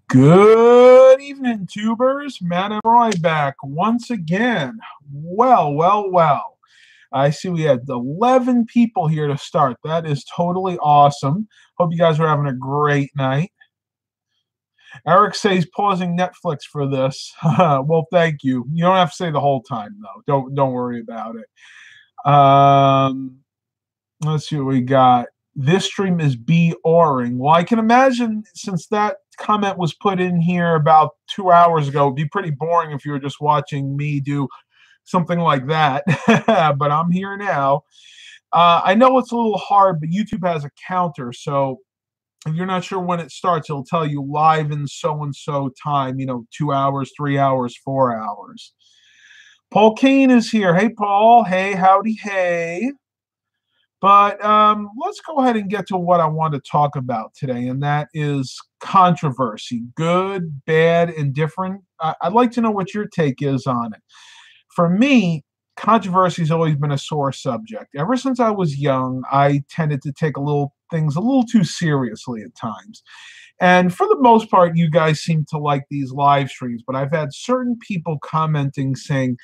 Good evening, tubers. Matt and Roy back once again. Well. I see we had 11 people here to start. That is totally awesome. Hope you guys are having a great night. Eric says pausing Netflix for this. Well, thank you. You don't have to say the whole time, though. Don't worry about it. Let's see what we got. This stream is boring. Well, I can imagine since that comment was put in here about 2 hours ago, it'd be pretty boring if you were just watching me do something like that. But I'm here now. I know it's a little hard, but YouTube has a counter. So if you're not sure when it starts, it'll tell you live in so-and-so time, 2 hours, 3 hours, 4 hours. Paul Kane is here. Hey, Paul. Hey, howdy, hey. But let's go ahead and get to what I want to talk about today, and that is controversy. Good, bad, indifferent. I'd like to know what your take is on it. For me, controversy has always been a sore subject. Ever since I was young, I tended to take things a little too seriously at times. And for the most part, you guys seem to like these live streams, but I've had certain people commenting saying,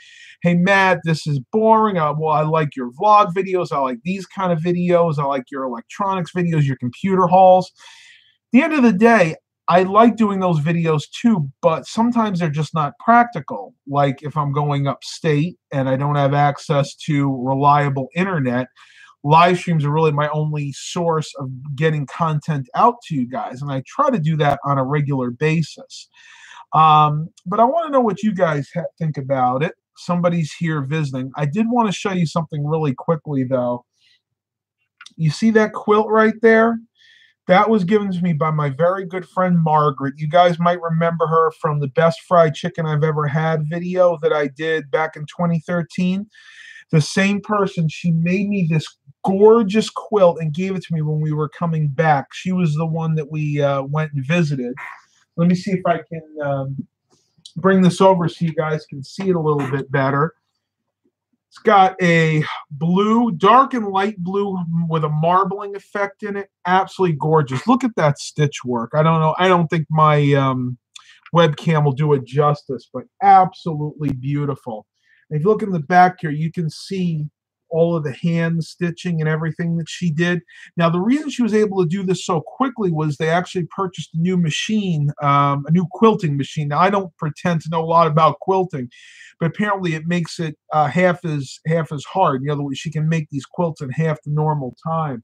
hey, Matt, this is boring. Well, I like your vlog videos. I like these kind of videos. I like your electronics videos, your computer hauls. At the end of the day, I like doing those videos too, but sometimes they're just not practical. Like if I'm going upstate and I don't have access to reliable internet, live streams are really my only source of getting content out to you guys, and I try to do that on a regular basis. But I want to know what you guys think about it. Somebody's here visiting. I did want to show you something really quickly, though. You see that quilt right there? That was given to me by my very good friend Margaret. You guys might remember her from the Best Fried Chicken I've Ever Had video that I did back in 2013. The same person, she made me this gorgeous quilt and gave it to me when we were coming back. She was the one that we went and visited. Let me see if I can bring this over so you guys can see it a little bit better. It's got a blue, dark and light blue with a marbling effect in it. Absolutely gorgeous. Look at that stitch work. I don't know. I don't think my webcam will do it justice, but absolutely beautiful. And if you look in the back here, you can see all of the hand stitching and everything that she did. Now, the reason she was able to do this so quickly was they actually purchased a new machine, a new quilting machine. Now, I don't pretend to know a lot about quilting, but apparently it makes it half as hard. In other words, she can make these quilts in half the normal time.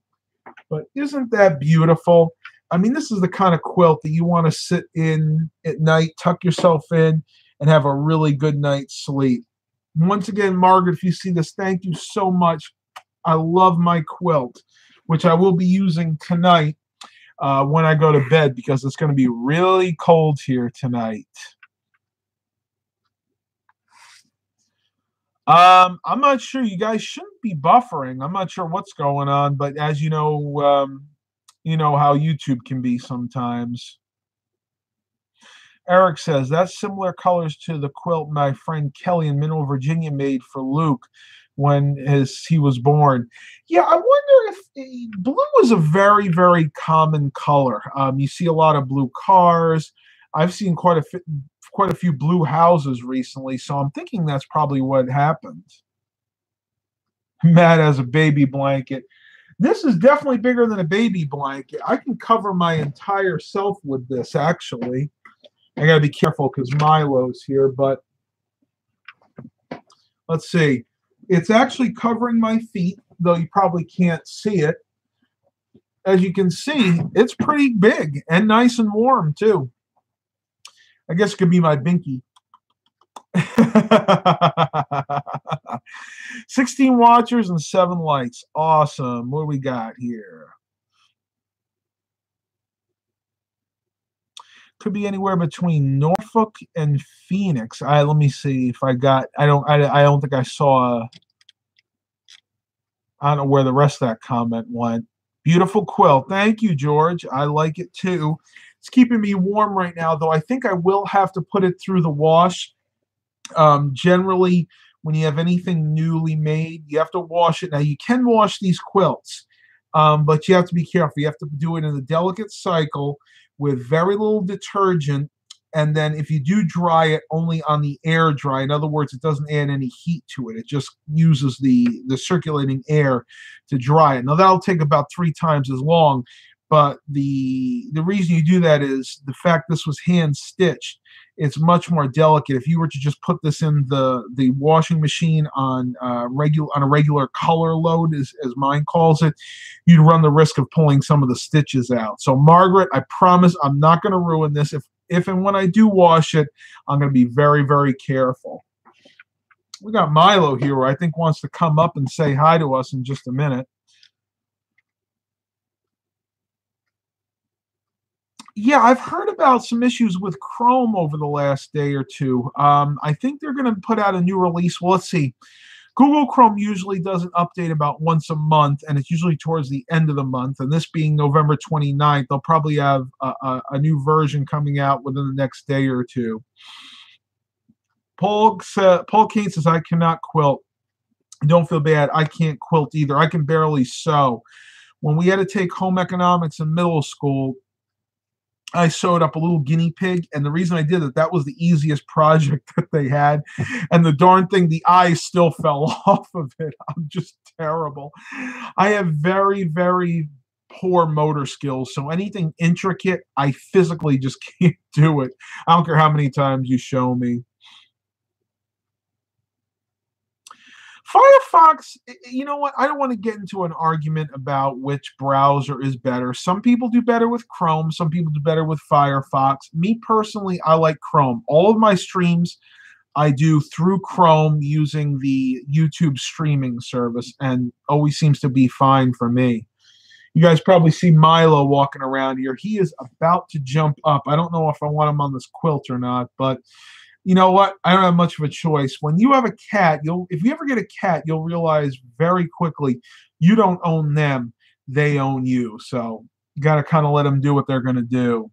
But isn't that beautiful? I mean, this is the kind of quilt that you want to sit in at night, tuck yourself in, and have a really good night's sleep. Once again, Margaret, if you see this, thank you so much. I love my quilt, which I will be using tonight when I go to bed because it's going to be really cold here tonight. I'm not sure. You guys shouldn't be buffering. I'm not sure what's going on, but as you know how YouTube can be sometimes. Eric says, that's similar colors to the quilt my friend Kelly in Mineral, Virginia made for Luke when he was born. Yeah, I wonder if blue is a very, very common color. You see a lot of blue cars. I've seen quite a few blue houses recently, so I'm thinking that's probably what happened. Matt has a baby blanket. This is definitely bigger than a baby blanket. I can cover my entire self with this, actually. I got to be careful because Milo's here, but let's see. It's actually covering my feet, though you probably can't see it. As you can see, it's pretty big and nice and warm, too. I guess it could be my binky. 16 watchers and 7 lights. Awesome. What do we got here? Could be anywhere between Norfolk and Phoenix. Let me see if I got. I don't think I saw. I don't know where the rest of that comment went. Beautiful quilt. Thank you, George. I like it too. It's keeping me warm right now, though. I think I will have to put it through the wash. Generally, when you have anything newly made, you have to wash it. Now, you can wash these quilts. But you have to be careful. You have to do it in a delicate cycle with very little detergent. And then if you do dry it, only on the air dry. In other words, it doesn't add any heat to it. It just uses the circulating air to dry it. Now that'll take about 3 times as long. But the reason you do that is the fact this was hand stitched. It's much more delicate. If you were to just put this in the washing machine on a regular color load, as mine calls it, you'd run the risk of pulling some of the stitches out. So Margaret, I promise I'm not going to ruin this. If and when I do wash it, I'm going to be very, very careful. We got Milo here, who I think wants to come up and say hi to us in just a minute. Yeah, I've heard about some issues with Chrome over the last day or two. I think they're going to put out a new release. Well, let's see. Google Chrome usually does an update about once a month, and it's usually towards the end of the month. And this being November 29th, they'll probably have a new version coming out within the next day or two. Paul Kane says, I cannot quilt. Don't feel bad. I can't quilt either. I can barely sew. When we had to take home economics in middle school, I sewed up a little guinea pig, and the reason I did it, that was the easiest project that they had, and the darn thing, the eyes still fell off of it. I'm just terrible. I have very, very poor motor skills, so anything intricate, I physically just can't do it. I don't care how many times you show me. Firefox, you know what? I don't want to get into an argument about which browser is better. Some people do better with Chrome. Some people do better with Firefox. Me personally, I like Chrome. All of my streams I do through Chrome using the YouTube streaming service, and always seems to be fine for me. You guys probably see Milo walking around here. He is about to jump up. I don't know if I want him on this quilt or not, but you know what? I don't have much of a choice. When you have a cat, if you ever get a cat, you'll realize very quickly you don't own them, they own you. So you got to kind of let them do what they're going to do.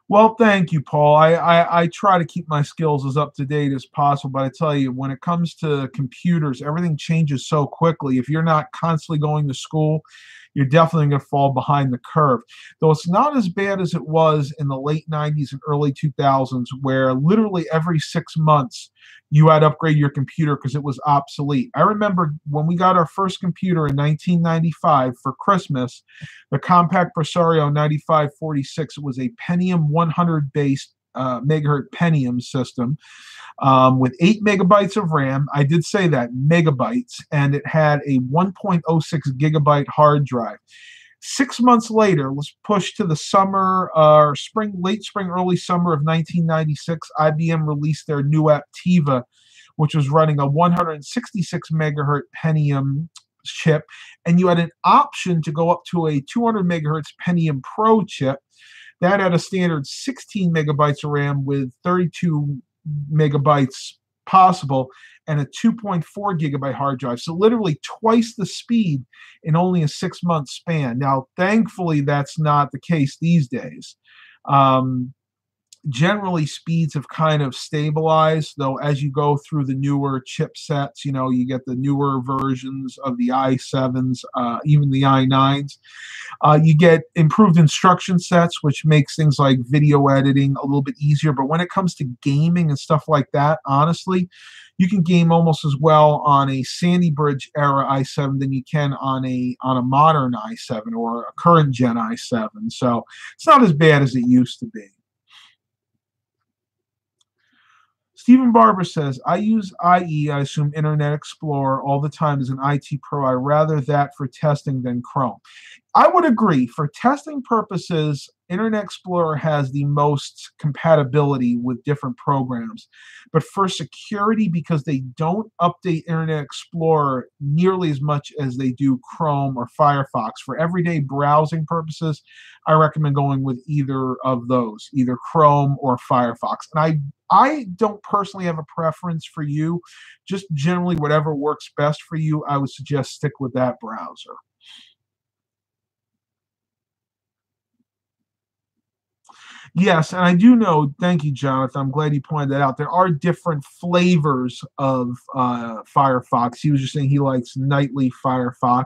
Well, thank you, Paul. I try to keep my skills as up to date as possible, but I tell you, when it comes to computers, everything changes so quickly. If you're not constantly going to school, you're definitely going to fall behind the curve. Though it's not as bad as it was in the late 90s and early 2000s, where literally every 6 months you had to upgrade your computer because it was obsolete. I remember when we got our first computer in 1995 for Christmas, the Compaq Presario 9546. It was a Pentium 100 based megahertz Pentium system with 8 megabytes of RAM. I did say that, megabytes, and it had a 1.06 gigabyte hard drive. 6 months later, let's push to the summer, late spring, early summer of 1996, IBM released their new Aptiva, which was running a 166 megahertz Pentium chip, and you had an option to go up to a 200 megahertz Pentium Pro chip. That had a standard 16 megabytes of RAM with 32 megabytes possible and a 2.4 gigabyte hard drive. So literally twice the speed in only a 6-month span. Now, thankfully, that's not the case these days. Generally, speeds have kind of stabilized, though as you go through the newer chipsets, you get the newer versions of the i7s, even the i9s. You get improved instruction sets, which makes things like video editing a little bit easier. But when it comes to gaming and stuff like that, honestly, you can game almost as well on a Sandy Bridge era i7 than you can on a modern i7 or a current gen i7. So it's not as bad as it used to be. Stephen Barber says, I use IE, I assume Internet Explorer, all the time as an IT pro. I rather that for testing than Chrome. I would agree. For testing purposes, Internet Explorer has the most compatibility with different programs. But for security, because they don't update Internet Explorer nearly as much as they do Chrome or Firefox, for everyday browsing purposes, I recommend going with either of those, either Chrome or Firefox. And I don't personally have a preference for you. Just generally whatever works best for you, I would suggest stick with that browser. Yes, and I do know, thank you, Jonathan. I'm glad you pointed that out. There are different flavors of Firefox. He was just saying he likes nightly Firefox.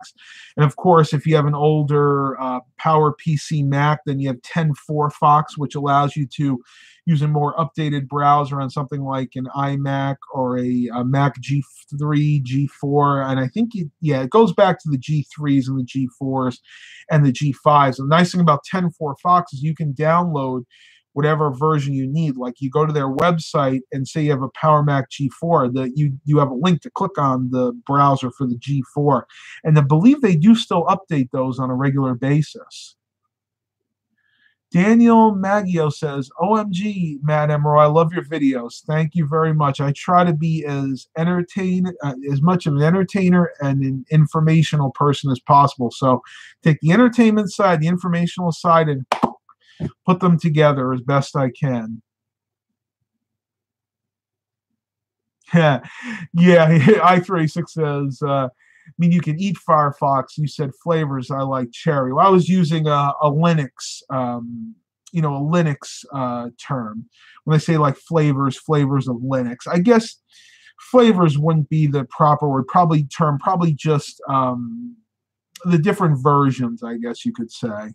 And of course, if you have an older Power PC Mac, then you have 10.4 Fox, which allows you to use a more updated browser on something like an iMac or a Mac G3, G4. And I think, it goes back to the G3s and the G4s and the G5s. The nice thing about 10.4 Fox is you can download whatever version you need. Like you go to their website and say you have a Power Mac G4, that you have a link to click on the browser for the G4. And I believe they do still update those on a regular basis. Daniel Maggio says, OMG, Matt Emerald, I love your videos. Thank you very much. I try to be as much of an entertainer and an informational person as possible. So take the entertainment side, the informational side, and put them together as best I can. Yeah, I36 says, you can eat Firefox. You said flavors. I like cherry. Well, I was using a Linux, a Linux term. When they say like flavors of Linux, I guess flavors wouldn't be the proper word. Probably just the different versions, I guess you could say.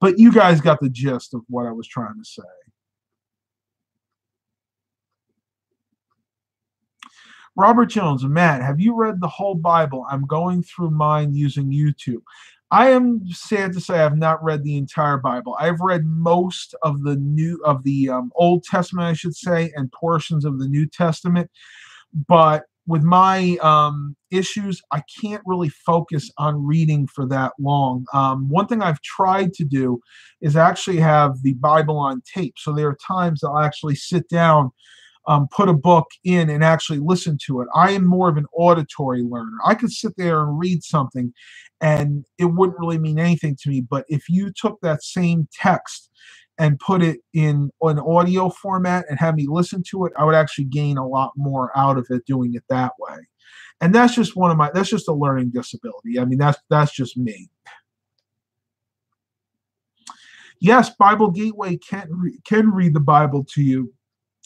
But you guys got the gist of what I was trying to say. Robert Jones, Matt, have you read the whole Bible? I'm going through mine using YouTube. I am sad to say I have not read the entire Bible. I've read most of the Old Testament, I should say, and portions of the New Testament. But with my issues, I can't really focus on reading for that long. One thing I've tried to do is actually have the Bible on tape. So there are times I'll actually sit down, put a book in, and actually listen to it. I am more of an auditory learner. I could sit there and read something, and it wouldn't really mean anything to me. But if you took that same text and put it in an audio format and have me listen to it, I would actually gain a lot more out of it doing it that way. And that's just that's just a learning disability. I mean, that's just me. Yes, Bible Gateway can read the Bible to you.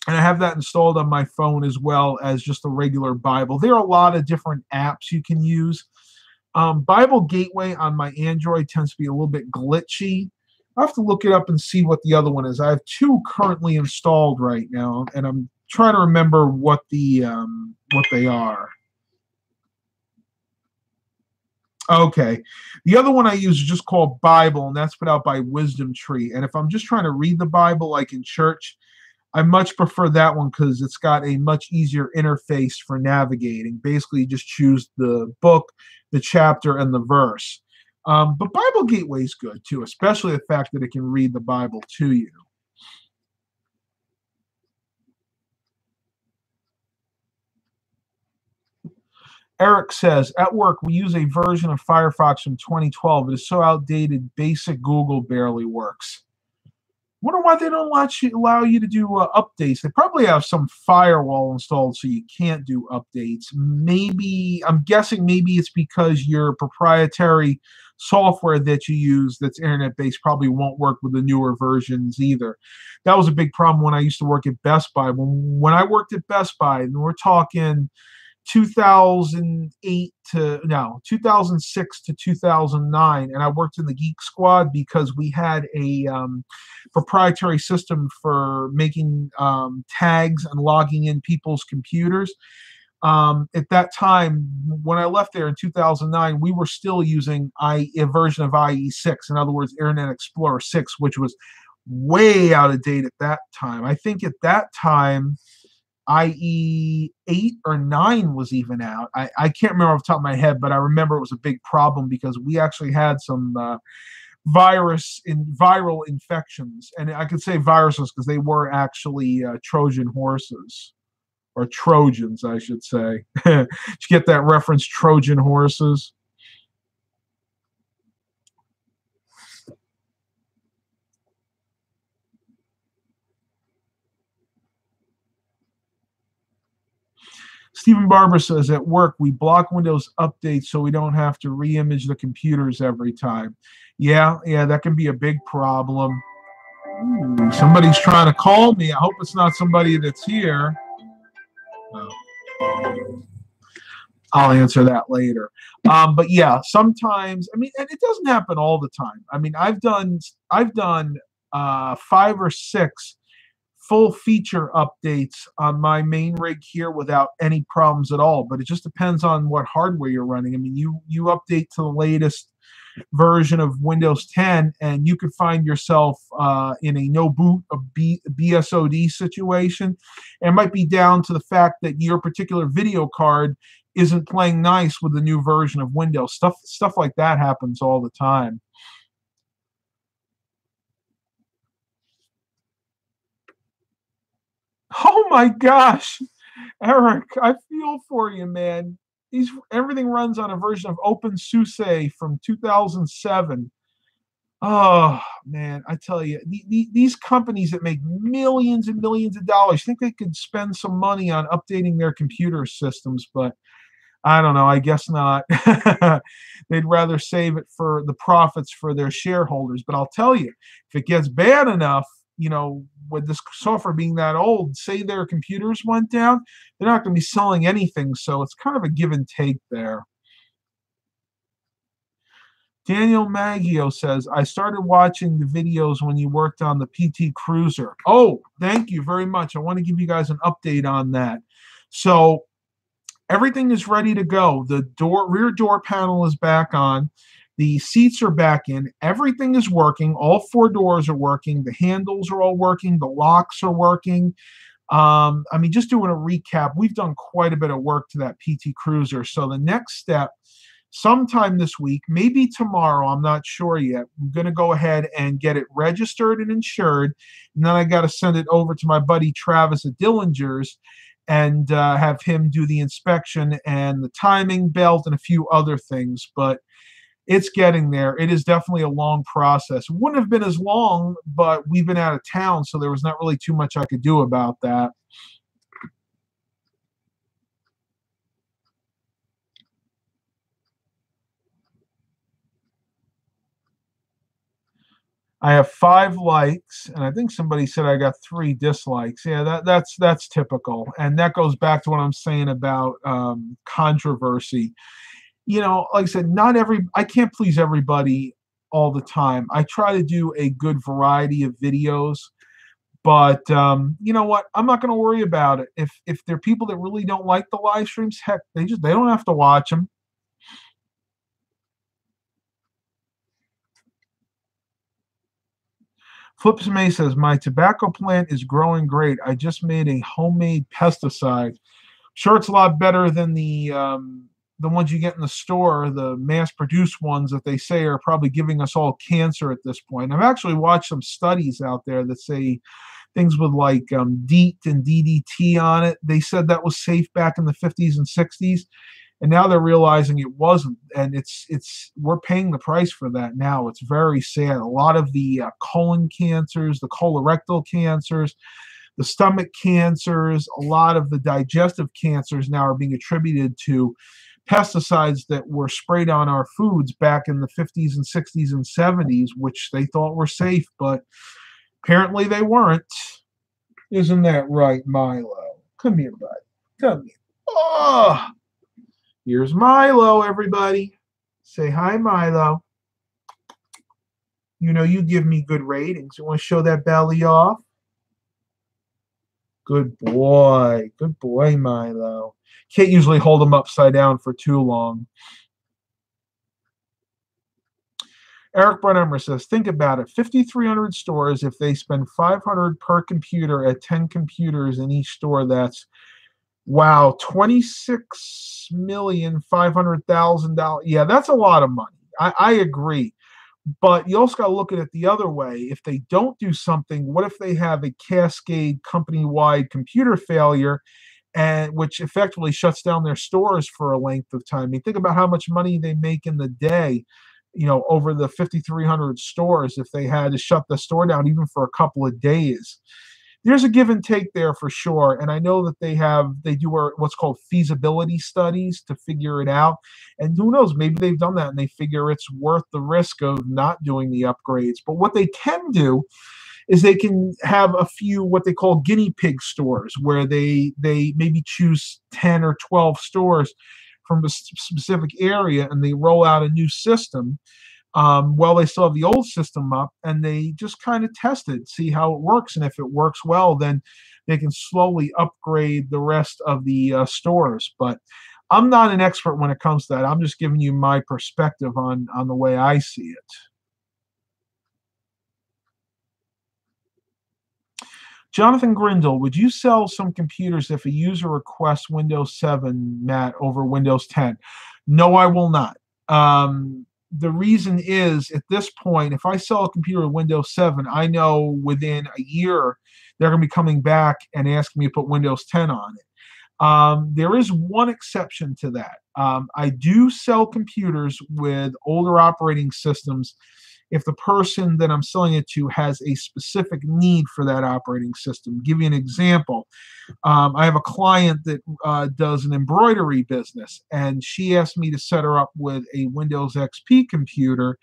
And I have that installed on my phone as well as just a regular Bible. There are a lot of different apps you can use. Bible Gateway on my Android tends to be a little bit glitchy. I'll have to look it up and see what the other one is. I have two currently installed right now, and I'm trying to remember what they are. Okay. The other one I use is just called Bible, and that's put out by Wisdom Tree. And if I'm just trying to read the Bible like in church, I much prefer that one because it's got a much easier interface for navigating. Basically, you just choose the book, the chapter, and the verse. But Bible Gateway is good too, especially the fact that it can read the Bible to you. Eric says, at work, we use a version of Firefox from 2012. It is so outdated, basic Google barely works. Wonder why they don't allow you to do updates. They probably have some firewall installed so you can't do updates. Maybe, I'm guessing maybe it's because your proprietary software that you use that's internet-based probably won't work with the newer versions either. That was a big problem when I used to work at Best Buy. When I worked at Best Buy, and we're talking 2006 to 2009, and I worked in the Geek Squad because we had a proprietary system for making tags and logging in people's computers. At that time, when I left there in 2009, we were still using a version of IE6, in other words, Internet Explorer 6, which was way out of date at that time. I think at that time, IE 8 or 9 was even out. I can't remember off the top of my head, but I remember it was a big problem because we actually had some viral infections. And I could say viruses because they were actually Trojan horses. Or Trojans, I should say. Did you get that reference, Trojan horses? Stephen Barber says, at work, we block Windows updates so we don't have to re-image the computers every time. Yeah, that can be a big problem. Ooh, somebody's trying to call me. I hope it's not somebody that's here. I'll answer that later. But yeah, sometimes, I mean, and it doesn't happen all the time. I mean, I've done 5 or 6 full feature updates on my main rig here without any problems at all. But it just depends on what hardware you're running. I mean, you update to the latest version of Windows 10, and you could find yourself in a no boot BSOD situation. And it might be down to the fact that your particular video card isn't playing nice with the new version of Windows. Stuff like that happens all the time. Oh my gosh, Eric, I feel for you, man. Everything runs on a version of OpenSUSE from 2007. Oh man, I tell you, these companies that make millions and millions of dollars think they could spend some money on updating their computer systems, but I don't know. I guess not. They'd rather save it for the profits for their shareholders. But I'll tell you, if it gets bad enough, with this software being that old, say their computers went down, they're not going to be selling anything. So it's kind of a give and take there. Daniel Maggio says, I started watching the videos when you worked on the PT Cruiser. Oh, thank you very much. I want to give you guys an update on that. So everything is ready to go. The rear door panel is back on. The seats are back in. Everything is working. All 4 doors are working. The handles are all working. The locks are working. I mean, just doing a recap, we've done quite a bit of work to that PT Cruiser. So the next step, sometime this week, maybe tomorrow, I'm not sure yet, I'm going to go ahead and get it registered and insured. And then I got to send it over to my buddy Travis at Dillinger's and have him do the inspection and the timing belt and a few other things. But it's getting there. It is definitely a long process. It wouldn't have been as long, but we've been out of town, so there was not really too much I could do about that. I have 5 likes, and I think somebody said I got 3 dislikes. Yeah, that's typical, and that goes back to what I'm saying about controversy. Like I said, I can't please everybody all the time. I try to do a good variety of videos, but you know what? I'm not going to worry about it. If there are people that really don't like the live streams, heck, they don't have to watch them. Flips May says, my tobacco plant is growing great. I just made a homemade pesticide. Sure, it's a lot better than the ones you get in the store, the mass-produced ones that they say are probably giving us all cancer at this point. I've actually watched some studies out there that say things with like DEET and DDT on it. They said that was safe back in the 50s and 60s. And now they're realizing it wasn't, and we're paying the price for that now. It's very sad. A lot of the colon cancers, the colorectal cancers, the stomach cancers, a lot of the digestive cancers now are being attributed to pesticides that were sprayed on our foods back in the 50s and 60s and 70s, which they thought were safe, but apparently they weren't. Isn't that right, Milo? Come here, bud. Come here. Oh! Here's Milo, everybody. Say hi, Milo. You give me good ratings. You want to show that belly off? Good boy. Good boy, Milo. Can't usually hold them upside down for too long. Eric Brunhammer says, think about it. 5,300 stores, if they spend $500 per computer at 10 computers in each store, that's wow, $26,500,000. Yeah, that's a lot of money. I agree. But you also got to look at it the other way. If they don't do something, what if they have a cascade company-wide computer failure, and which effectively shuts down their stores for a length of time? I mean, think about how much money they make in the day, over the 5,300 stores if they had to shut the store down even for a couple of days. There's a give and take there for sure. And I know that they do what's called feasibility studies to figure it out. And who knows, maybe they've done that and they figure it's worth the risk of not doing the upgrades. But what they can do is they can have a few what they call guinea pig stores where they maybe choose 10 or 12 stores from a specific area, and they roll out a new system while they still have the old system up, and they just kind of test it, see how it works, and if it works well, then they can slowly upgrade the rest of the stores. But I'm not an expert when it comes to that. I'm just giving you my perspective on the way I see it. Jonathan Grindle, would you sell some computers if a user requests Windows 7, Matt, over Windows 10? No, I will not. The reason is, at this point, if I sell a computer with Windows 7, I know within a year they're going to be coming back and asking me to put Windows 10 on it. There is one exception to that. I do sell computers with older operating systems if the person that I'm selling it to has a specific need for that operating system. Give you an example. I have a client that does an embroidery business, and she asked me to set her up with a Windows XP computer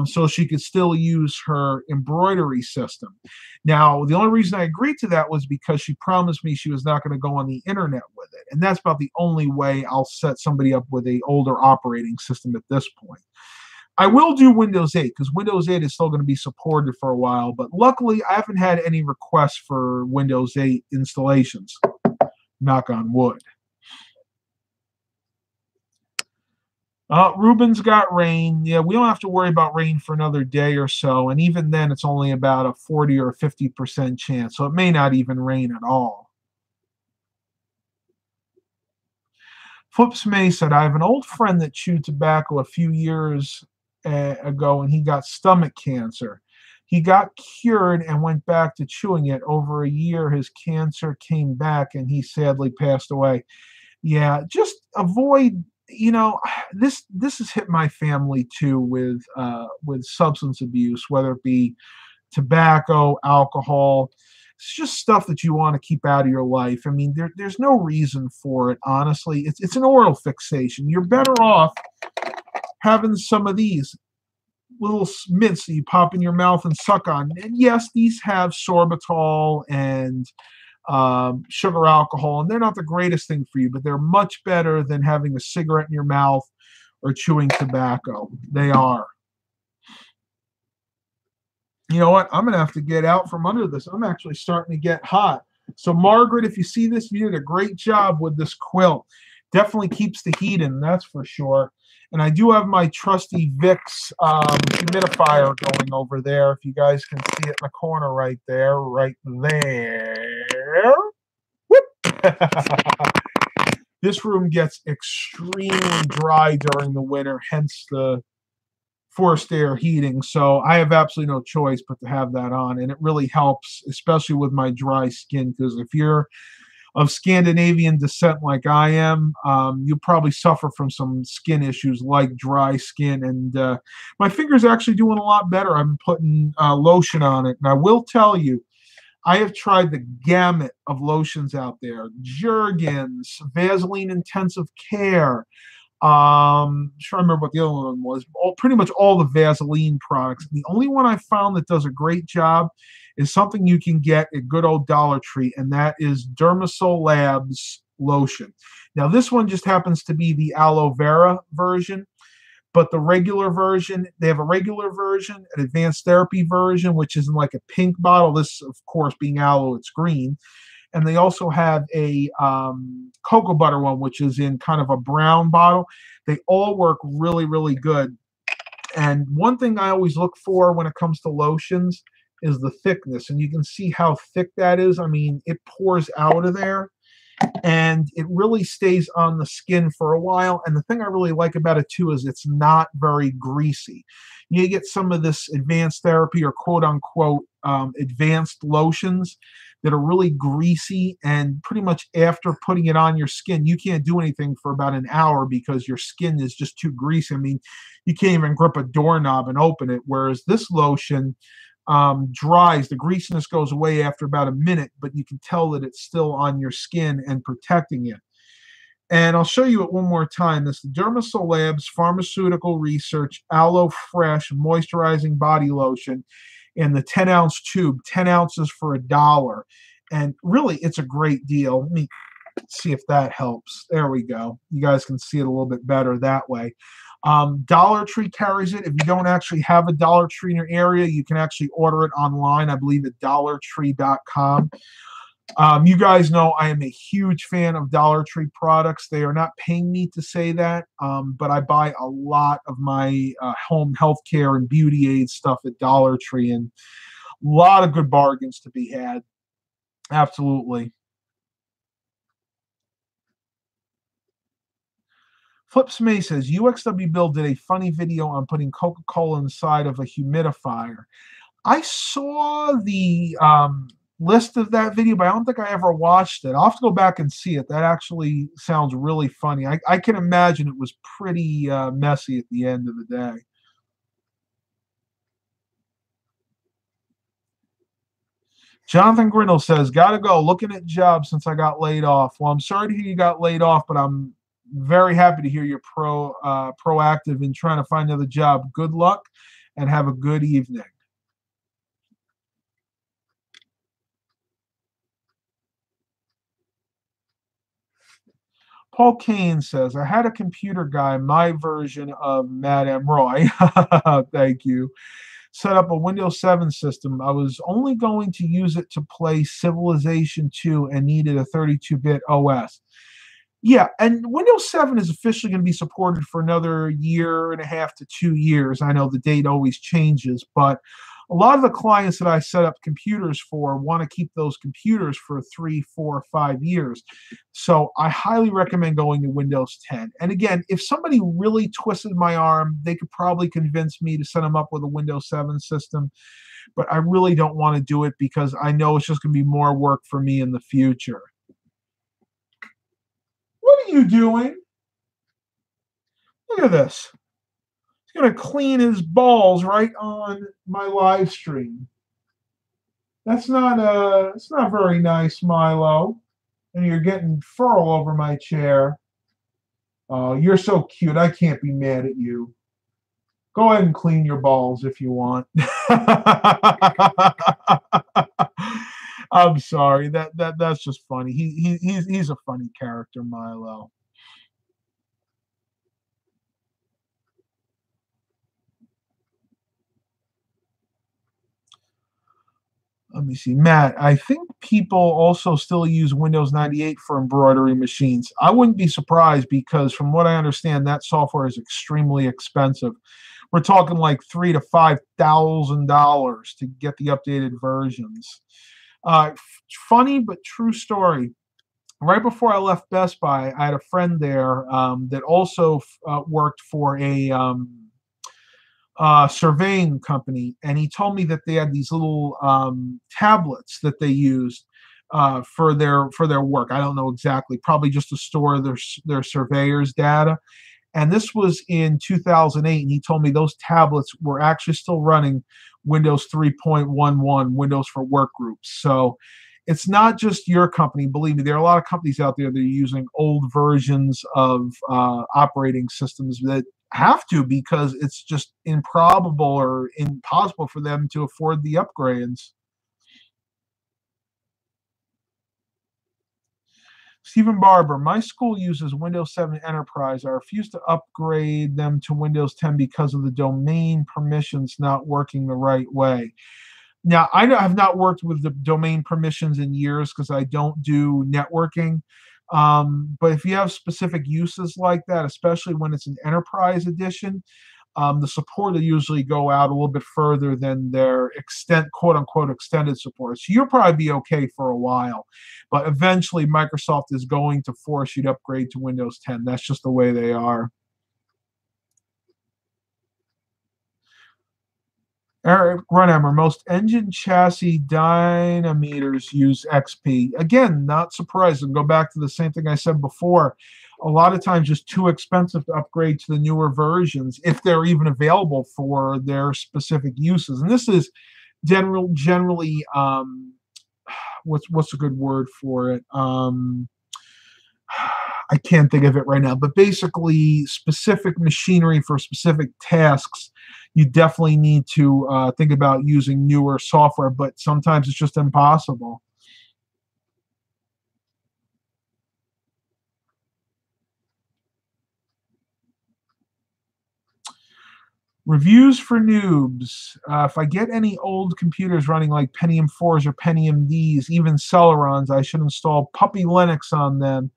so she could still use her embroidery system. Now, the only reason I agreed to that was because she promised me she was not going to go on the internet with it. And that's about the only way I'll set somebody up with an older operating system at this point. I will do Windows 8 because Windows 8 is still going to be supported for a while, but luckily I haven't had any requests for Windows 8 installations. Knock on wood. Ruben's got rain. Yeah, we don't have to worry about rain for another day or so, and even then it's only about a 40 or 50% chance, so it may not even rain at all. Flips May said, I have an old friend that chewed tobacco a few years ago, and he got stomach cancer. He got cured and went back to chewing it. Over a year, his cancer came back, and he sadly passed away. Yeah, just avoid. This has hit my family too with substance abuse, whether it be tobacco, alcohol. It's just stuff that you want to keep out of your life. I mean, there's no reason for it, honestly. It's an oral fixation. You're better off having some of these little mints that you pop in your mouth and suck on. And yes, these have sorbitol and sugar alcohol, and they're not the greatest thing for you, but they're much better than having a cigarette in your mouth or chewing tobacco. They are. You know what? I'm going to have to get out from under this. I'm actually starting to get hot. So, Margaret, if you see this, you did a great job with this quilt. Definitely keeps the heat in, that's for sure. And I do have my trusty Vicks humidifier going over there. If you guys can see it in the corner right there, right there. Whoop! This room gets extremely dry during the winter, hence the forced air heating. So I have absolutely no choice but to have that on. And it really helps, especially with my dry skin, because if you're of Scandinavian descent like I am, you probably suffer from some skin issues like dry skin. And my finger's actually doing a lot better. I'm putting lotion on it. And I will tell you, I have tried the gamut of lotions out there. Jergens, Vaseline Intensive Care. I'm trying to remember what the other one was. Pretty much all the Vaseline products. The only one I found that does a great job is something you can get at good old Dollar Tree, and that is Dermisol Labs lotion. Now, this one just happens to be the aloe vera version, but the regular version, they have a regular version, an advanced therapy version, which is in like a pink bottle. This, of course, being aloe, it's green. And they also have a cocoa butter one, which is in kind of a brown bottle. They all work really, really good. And one thing I always look for when it comes to lotions is the thickness. And you can see how thick that is. I mean, it pours out of there, and it really stays on the skin for a while. And the thing I really like about it, too, is it's not very greasy. You get some of this advanced therapy or quote-unquote advanced lotions that are really greasy, and pretty much after putting it on your skin, you can't do anything for about an hour because your skin is just too greasy. I mean, you can't even grip a doorknob and open it, whereas this lotion dries. The greasiness goes away after about a minute, but you can tell that it's still on your skin and protecting it. And I'll show you it one more time. This is Dermisol Labs Pharmaceutical Research Aloe Fresh Moisturizing Body Lotion. in the 10-ounce tube, 10 ounces for $1. And really, it's a great deal. Let me see if that helps. There we go. You guys can see it a little bit better that way. Dollar Tree carries it. If you don't actually have a Dollar Tree in your area, you can actually order it online, I believe, at dollartree.com. You guys know I am a huge fan of Dollar Tree products. They are not paying me to say that, but I buy a lot of my home healthcare and beauty aid stuff at Dollar Tree, and a lot of good bargains to be had. Absolutely. Flips May says UXW Bill did a funny video on putting Coca-Cola inside of a humidifier. I saw the list of that video, but I don't think I ever watched it. I'll have to go back and see it. That actually sounds really funny. I can imagine it was pretty messy at the end of the day. Jonathan Grinnell says, gotta go. Looking at jobs since I got laid off. Well, I'm sorry to hear you got laid off, but I'm very happy to hear you're proactive in trying to find another job. Good luck and have a good evening. Paul Kane says, I had a computer guy, my version of Madame Roy. Thank you. Set up a Windows 7 system. I was only going to use it to play Civilization 2 and needed a 32-bit OS. Yeah, and Windows 7 is officially going to be supported for another year and a half to 2 years. I know the date always changes, but a lot of the clients that I set up computers for want to keep those computers for 3, 4, 5 years. So I highly recommend going to Windows 10. And again, if somebody really twisted my arm, they could probably convince me to set them up with a Windows 7 system. But I really don't want to do it because I know it's just going to be more work for me in the future. What are you doing? Look at this. He's going to clean his balls right on my live stream. It's not very nice, Milo. And you're getting fur all over my chair. Oh, you're so cute. I can't be mad at you. Go ahead and clean your balls if you want. I'm sorry. That's just funny. He's a funny character, Milo. Let me see. Matt, I think people also still use Windows 98 for embroidery machines. I wouldn't be surprised because from what I understand, that software is extremely expensive. We're talking like $3,000 to $5,000 to get the updated versions. Funny but true story. Right before I left Best Buy, I had a friend there that also worked for a surveying company, and he told me that they had these little tablets that they used for their work. I don't know exactly, probably just to store their surveyors' data. And this was in 2008, and he told me those tablets were actually still running Windows 3.11, Windows for Workgroups. So it's not just your company. Believe me, there are a lot of companies out there that are using old versions of operating systems that have to because it's just improbable or impossible for them to afford the upgrades. Stephen Barber, my school uses Windows 7 Enterprise. I refuse to upgrade them to Windows 10 because of the domain permissions not working the right way. Now, I have not worked with the domain permissions in years because I don't do networking. But if you have specific uses like that, especially when it's an enterprise edition, the support will usually go out a little bit further than their quote unquote extended support. So you'll probably be okay for a while, but eventually Microsoft is going to force you to upgrade to Windows 10. That's just the way they are. Eric Brunhammer, most engine chassis dynameters use XP. Again, not surprised. And go back to the same thing I said before. A lot of times just too expensive to upgrade to the newer versions if they're even available for their specific uses. And this is generally what's a good word for it? I can't think of it right now, but basically specific machinery for specific tasks you definitely need to think about using newer software, but sometimes it's just impossible. Reviews for noobs. If I get any old computers running like Pentium 4s or Pentium Ds, even Celerons, I should install Puppy Linux on them,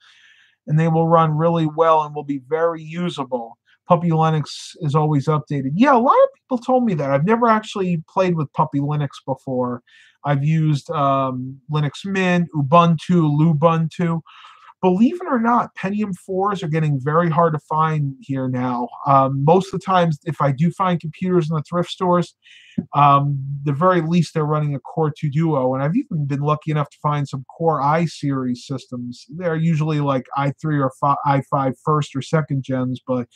and they will run really well and will be very usable. Puppy Linux is always updated. Yeah, a lot of people told me that. I've never actually played with Puppy Linux before. I've used Linux Mint, Ubuntu, Lubuntu. Believe it or not, Pentium 4s are getting very hard to find here now. Most of the times, if I do find computers in the thrift stores, the very least they're running a Core 2 Duo, and I've even been lucky enough to find some Core i series systems. They're usually like i3 or i5 first or second gens, but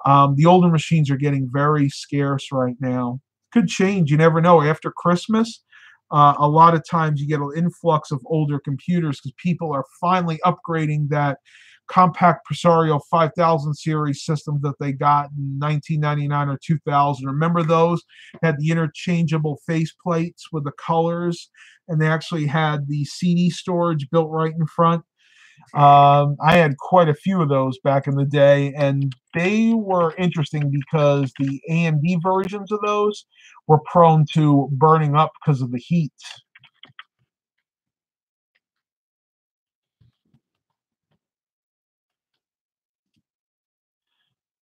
the older machines are getting very scarce right now. Could change. You never know. After Christmas, a lot of times you get an influx of older computers because people are finally upgrading that compact Presario 5000 series system that they got in 1999 or 2000. Remember those? Had the interchangeable face plates with the colors, and they actually had the CD storage built right in front. I had quite a few of those back in the day, and they were interesting because the AMD versions of those were prone to burning up because of the heat.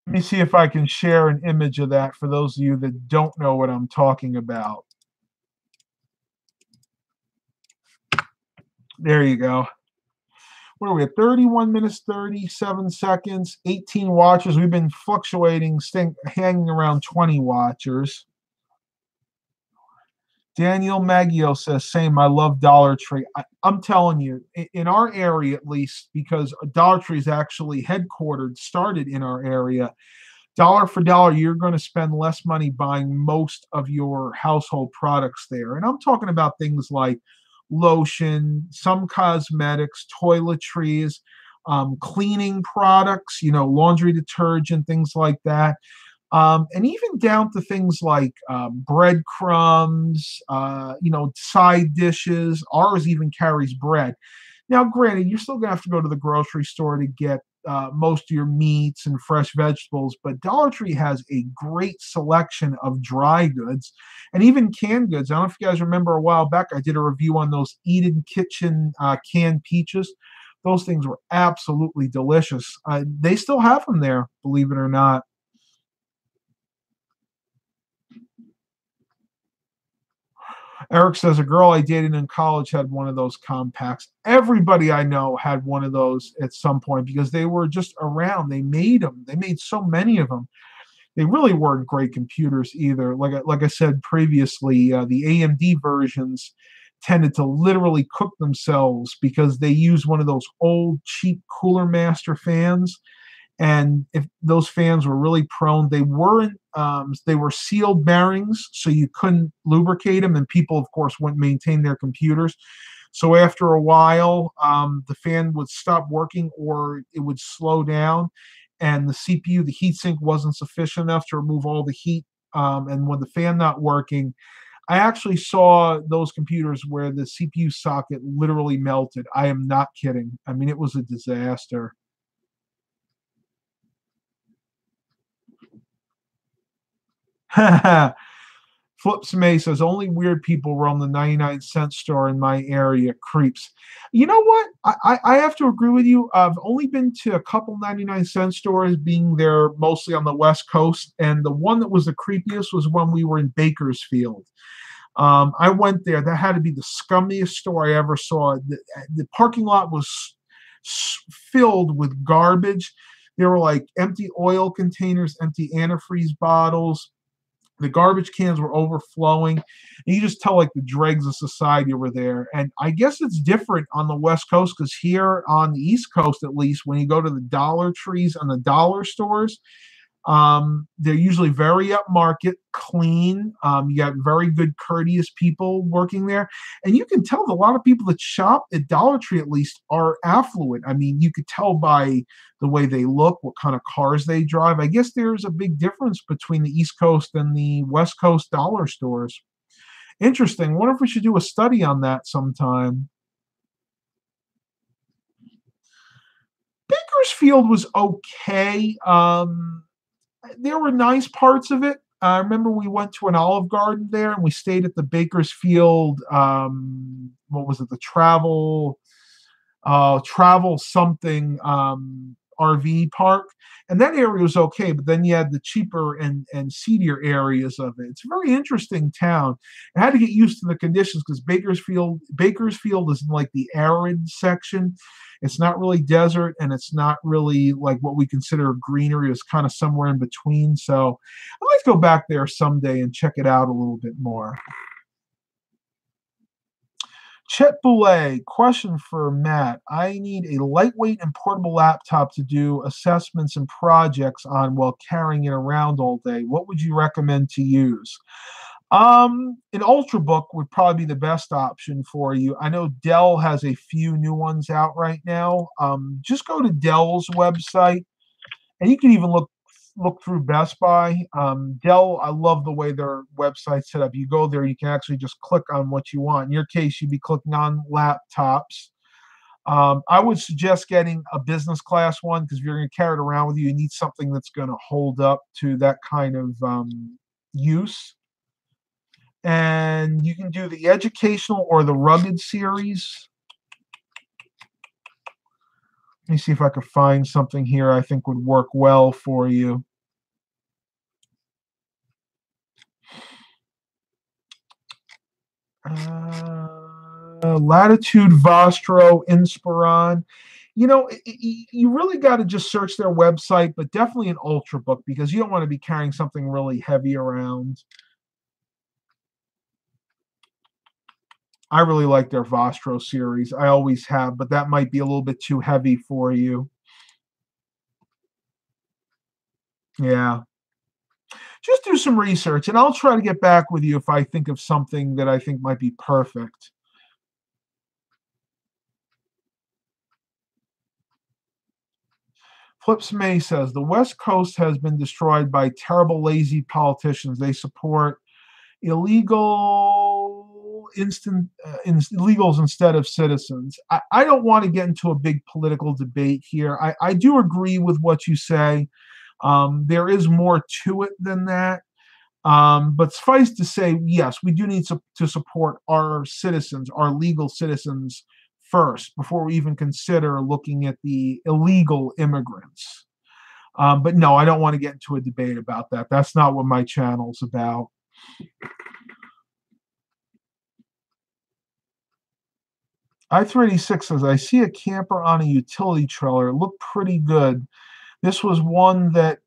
Let me see if I can share an image of that for those of you that don't know what I'm talking about. There you go. What are we at? 31 minutes, 37 seconds, 18 watchers. We've been fluctuating, hanging around 20 watchers. Daniel Maggio says, same, I love Dollar Tree. I'm telling you, in our area at least, because Dollar Tree is actually headquartered, started in our area, dollar for dollar, you're going to spend less money buying most of your household products there. And I'm talking about things like lotion, some cosmetics, toiletries, cleaning products, laundry detergent, things like that. And even down to things like breadcrumbs, side dishes. Ours even carries bread. Now, granted, you're still going to have to go to the grocery store to get most of your meats and fresh vegetables, but Dollar Tree has a great selection of dry goods and even canned goods. I don't know if you guys remember a while back, I did a review on those Eden Kitchen canned peaches. Those things were absolutely delicious. They still have them there, believe it or not. Eric says a girl I dated in college had one of those compacts. Everybody I know had one of those at some point because they were just around. They made them. They made so many of them. They really weren't great computers either. Like I said previously, the AMD versions tended to literally cook themselves because they used one of those old cheap Cooler Master fans, and if those fans were really prone, they were sealed bearings, so you couldn't lubricate them, and people of course wouldn't maintain their computers. So after a while, the fan would stop working or it would slow down, and the CPU, the heatsink wasn't sufficient enough to remove all the heat. And when the fan not working, I actually saw those computers where the CPU socket literally melted. I am not kidding. I mean, it was a disaster. Flips May says only weird people roam the 99-cent store in my area. Creeps. You know what? I have to agree with you. I've only been to a couple 99-cent stores, being there mostly on the West Coast, and the one that was the creepiest was when we were in Bakersfield. I went there. That had to be the scummiest store I ever saw. The parking lot was filled with garbage. There were like empty oil containers, empty antifreeze bottles. The garbage cans were overflowing. And you just tell like the dregs of society were there. And I guess it's different on the West Coast because here on the East Coast, at least, when you go to the Dollar Trees and the dollar stores, They're usually very upmarket, clean. You got very good, courteous people working there, and you can tell that a lot of people that shop at Dollar Tree, at least, are affluent. I mean, you could tell by the way they look, what kind of cars they drive. I guess there's a big difference between the East Coast and the West Coast dollar stores. Interesting. Wonder if we should do a study on that sometime. Bakersfield was okay. There were nice parts of it. I remember we went to an Olive Garden there, and we stayed at the Bakersfield. What was it? The travel something RV park, and that area was okay. But then you had the cheaper and seedier areas of it. It's a very interesting town. I had to get used to the conditions because Bakersfield is in like the arid section. It's not really desert, and it's not really like what we consider greenery. It's kind of somewhere in between. So I'd like to go back there someday and check it out a little bit more. Chet Boulay, question for Matt. I need a lightweight and portable laptop to do assessments and projects on while carrying it around all day. What would you recommend to use? An Ultrabook would probably be the best option for you. I know Dell has a few new ones out right now. Just go to Dell's website, and you can even look through Best Buy. Dell, I love the way their website's set up. You go there, you can actually just click on what you want. In your case, you'd be clicking on laptops. I would suggest getting a business class one because if you're going to carry it around with you, you need something that's going to hold up to that kind of use. And you can do the educational or the rugged series. Let me see if I could find something here I think would work well for you. Latitude, Vostro, Inspiron. You really got to just search their website, but definitely an Ultrabook because you don't want to be carrying something really heavy around. I really like their Vostro series. I always have, but that might be a little bit too heavy for you. Yeah. Just do some research, and I'll try to get back with you if I think of something that I think might be perfect. Flips May says, the West Coast has been destroyed by terrible, lazy politicians. They support illegals instead of citizens. I don't want to get into a big political debate here. I do agree with what you say. There is more to it than that. But suffice to say, yes, we do need to support our citizens, our legal citizens first, before we even consider looking at the illegal immigrants. But no, I don't want to get into a debate about that. That's not what my channel's about. I386 says, I see a camper on a utility trailer. It looked pretty good. This was one that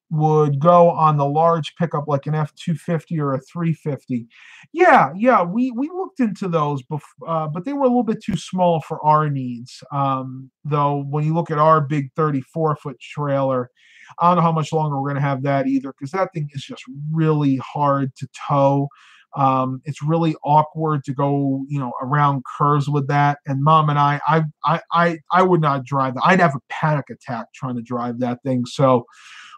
would go on the large pickup like an F-250 or a 350. Yeah, we looked into those, but they were a little bit too small for our needs. Though when you look at our big 34-foot trailer, I don't know how much longer we're going to have that either because that thing is just really hard to tow. It's really awkward to go, around curves with that. And Mom and I would not drive that. I'd have a panic attack trying to drive that thing. So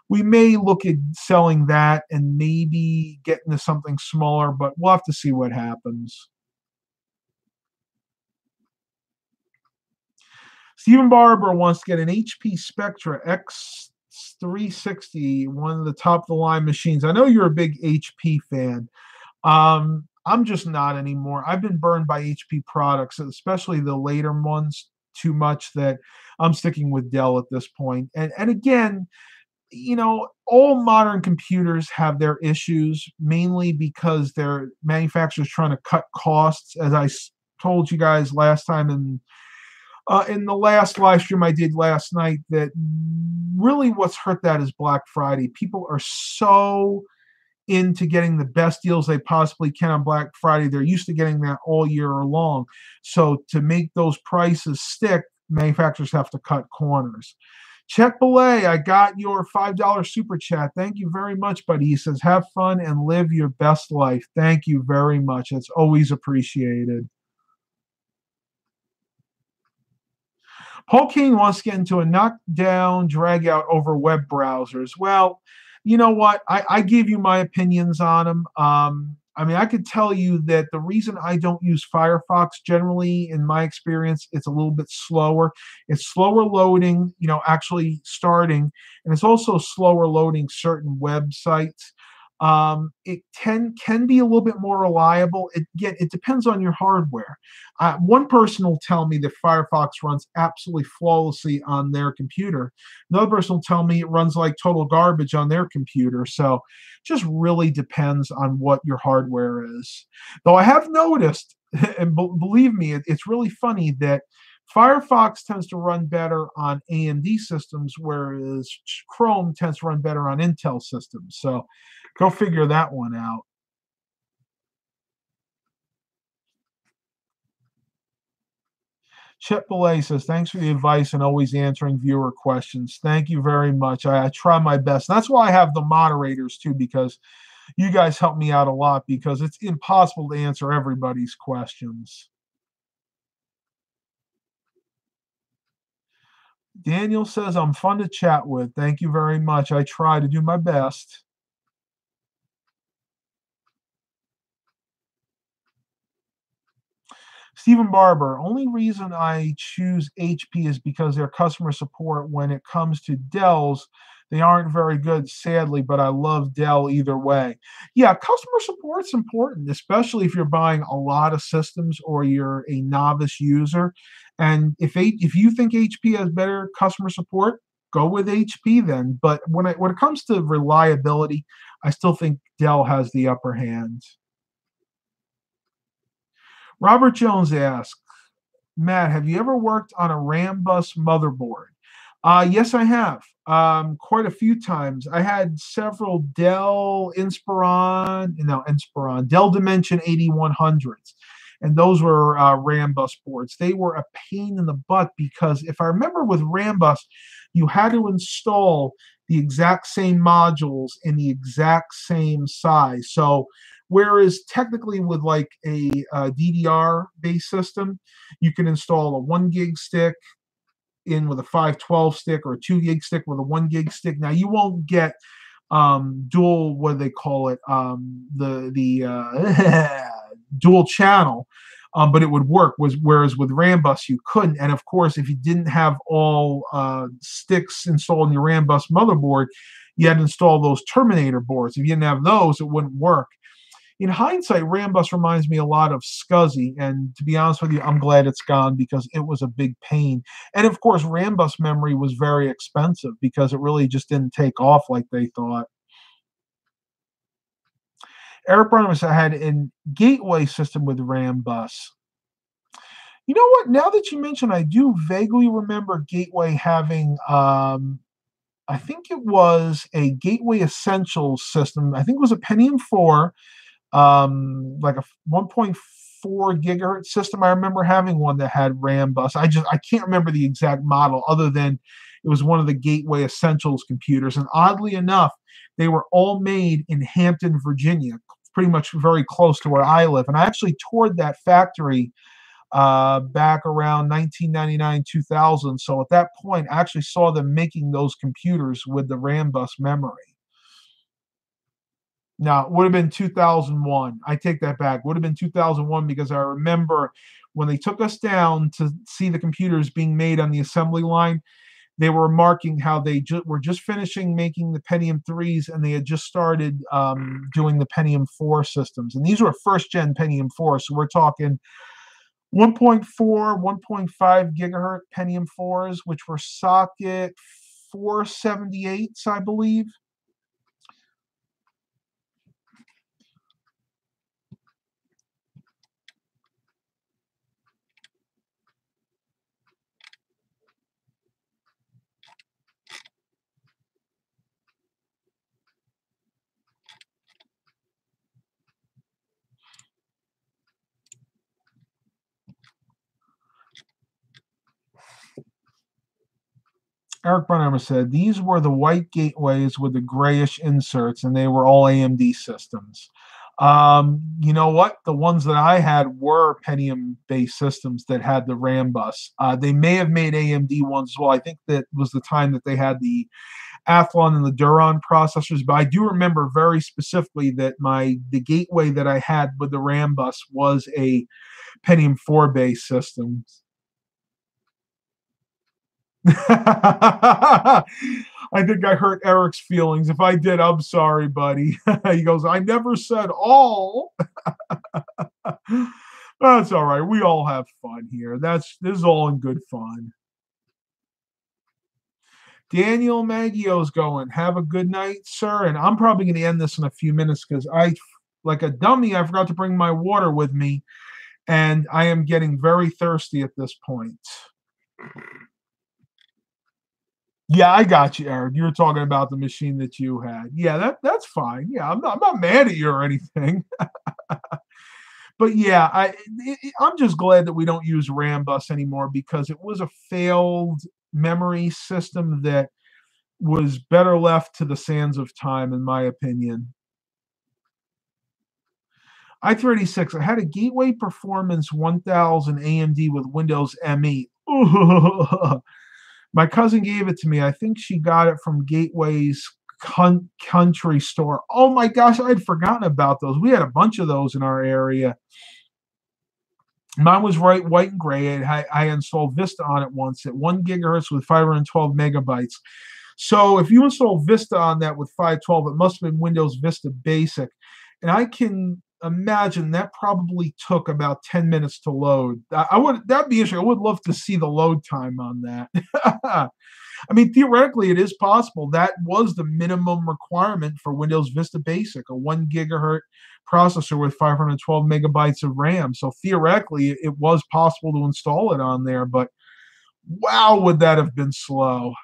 we may look at selling that and maybe get into something smaller, but we'll have to see what happens. Stephen Barber wants to get an HP Spectra X360, one of the top of the line machines. I know you're a big HP fan. I'm just not anymore. I've been burned by HP products, especially the later ones, too much that I'm sticking with Dell at this point. And again, all modern computers have their issues, mainly because their manufacturers trying to cut costs. As I told you guys last time in the last live stream I did last night, that really what's hurt that is Black Friday. People are so into getting the best deals they possibly can on Black Friday. They're used to getting that all year long. So to make those prices stick, manufacturers have to cut corners. Chet Belay, I got your $5 super chat. Thank you very much, buddy. He says, have fun and live your best life. Thank you very much. It's always appreciated. Paul King wants to get into a knockdown, drag out over web browsers. Well, you know what? I gave you my opinions on them. I mean, I could tell you that the reason I don't use Firefox generally, in my experience, it's a little bit slower. It's slower loading, actually starting, and it's also slower loading certain websites. It can be a little bit more reliable. It depends on your hardware. One person will tell me that Firefox runs absolutely flawlessly on their computer. Another person will tell me it runs like total garbage on their computer. So just really depends on what your hardware is. Though I have noticed, and believe me, it's really funny that Firefox tends to run better on AMD systems, whereas Chrome tends to run better on Intel systems. So go figure that one out. Chip Belay says, thanks for the advice and always answering viewer questions. Thank you very much. I try my best. And that's why I have the moderators too, because you guys help me out a lot because it's impossible to answer everybody's questions. Daniel says, I'm fun to chat with. Thank you very much. I try to do my best. Stephen Barber, only reason I choose HP is because their customer support when it comes to Dell's, they aren't very good, sadly, but I love Dell either way. Yeah, customer support's important, especially if you're buying a lot of systems or you're a novice user. And if you think HP has better customer support, go with HP then. But when it comes to reliability, I still think Dell has the upper hand. Robert Jones asks, Matt, have you ever worked on a RAM bus motherboard? Yes, I have. Quite a few times. I had several Dell Dimension 8100s, and those were RAM bus boards. They were a pain in the butt because if I remember with RAM bus, you had to install the exact same modules in the exact same size. So whereas technically with like a DDR based system, you can install a 1 gig stick in with a 512 stick or a 2 gig stick with a 1 gig stick. Now you won't get dual, what do they call it? The dual channel, but it would work. Whereas with Rambus you couldn't. And of course, if you didn't have all sticks installed in your Rambus motherboard, you had to install those Terminator boards. If you didn't have those, it wouldn't work. In hindsight, Rambus reminds me a lot of SCSI, and to be honest with you, I'm glad it's gone because it was a big pain. And of course, Rambus memory was very expensive because it really just didn't take off like they thought. Eric Brunhammer had a gateway system with Rambus. You know what? Now that you mention, I do vaguely remember Gateway having. I think it was a Gateway Essentials system. I think it was a Pentium 4, like a 1.4 gigahertz system. I remember having one that had RAM bus. I can't remember the exact model other than it was one of the Gateway Essentials computers. And oddly enough, they were all made in Hampton, Virginia, pretty much very close to where I live. And I actually toured that factory back around 1999, 2000. So at that point, I actually saw them making those computers with the RAM bus memory. No, it would have been 2001. I take that back. It would have been 2001 because I remember when they took us down to see the computers being made on the assembly line, they were marking how they were just finishing making the Pentium 3s and they had just started doing the Pentium 4 systems. And these were first gen Pentium 4. So we're talking 1.4, 1.5 gigahertz Pentium 4s, which were socket 478s, I believe. Eric Brunhammer said these were the white gateways with the grayish inserts, and they were all AMD systems. You know what? The ones that I had were Pentium-based systems that had the RAM bus. They may have made AMD ones as well. I think that was the time that they had the Athlon and the Duron processors, but I do remember very specifically that the gateway that I had with the RAM bus was a Pentium 4 based system. I think I hurt Eric's feelings. If I did, I'm sorry, buddy. He goes, I never said all. That's all right. We all have fun here. This is all in good fun. Daniel Maggio's going, have a good night, sir. And I'm probably going to end this in a few minutes because like a dummy, I forgot to bring my water with me. And I am getting very thirsty at this point. Yeah, I got you, Eric. You were talking about the machine that you had. Yeah, that's fine. Yeah, I'm not mad at you or anything. But yeah, I'm just glad that we don't use RAM bus anymore because it was a failed memory system that was better left to the sands of time, in my opinion. i386, I had a Gateway Performance 1000 AMD with Windows ME. My cousin gave it to me. I think she got it from Gateway's country store. Oh my gosh, I had forgotten about those. We had a bunch of those in our area. Mine was white and gray. I installed Vista on it once at 1 gigahertz with 512 megabytes. So if you install Vista on that with 512, it must have been Windows Vista Basic. And I can imagine that probably took about 10 minutes to load. That'd be interesting. I would love to see the load time on that. I mean, theoretically, it is possible. That was the minimum requirement for Windows Vista Basic, a 1 gigahertz processor with 512 megabytes of RAM. So theoretically, it was possible to install it on there, but wow, would that have been slow.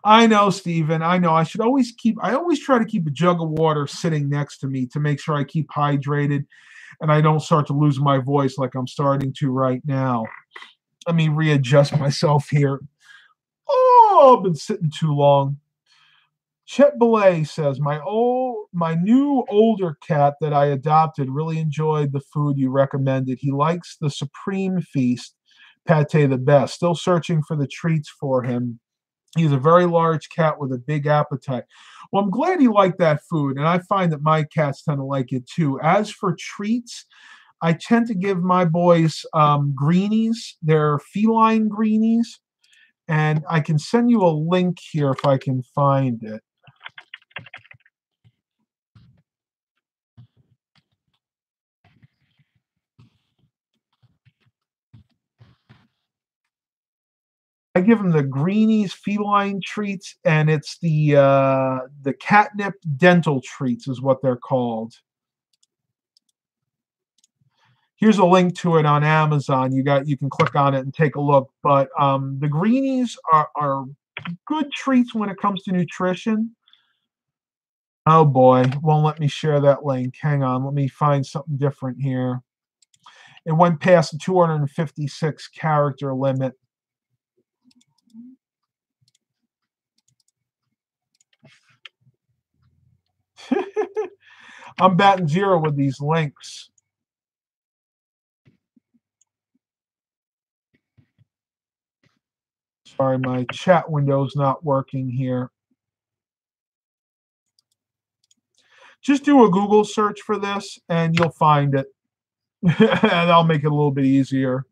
I know, Steven. I know. I always try to keep a jug of water sitting next to me to make sure I keep hydrated and I don't start to lose my voice like I'm starting to right now. Let me readjust myself here. Oh, I've been sitting too long. Chet Belay says, my new older cat that I adopted really enjoyed the food you recommended. He likes the Supreme Feast pate the best. Still searching for the treats for him. He's a very large cat with a big appetite. Well, I'm glad he liked that food, and I find that my cats tend to like it too. As for treats, I tend to give my boys greenies. They're feline greenies, and I can send you a link here if I can find it. I give them the greenies feline treats, and it's the catnip dental treats is what they're called. Here's a link to it on Amazon. You can click on it and take a look. But the greenies are good treats when it comes to nutrition. Oh boy, won't let me share that link. Hang on, let me find something different here. It went past the 256 character limit. I'm batting zero with these links. Sorry, my chat window's not working here. Just do a Google search for this and you'll find it. And I'll make it a little bit easier.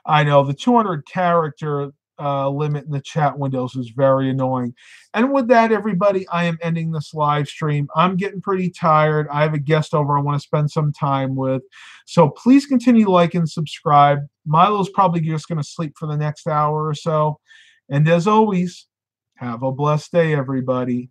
I know the 200 character limit in the chat windows is very annoying. And with that, everybody, I am ending this live stream. I'm getting pretty tired. I have a guest over I want to spend some time with. So please continue to like and subscribe. Milo's probably just going to sleep for the next hour or so. And as always, have a blessed day, everybody.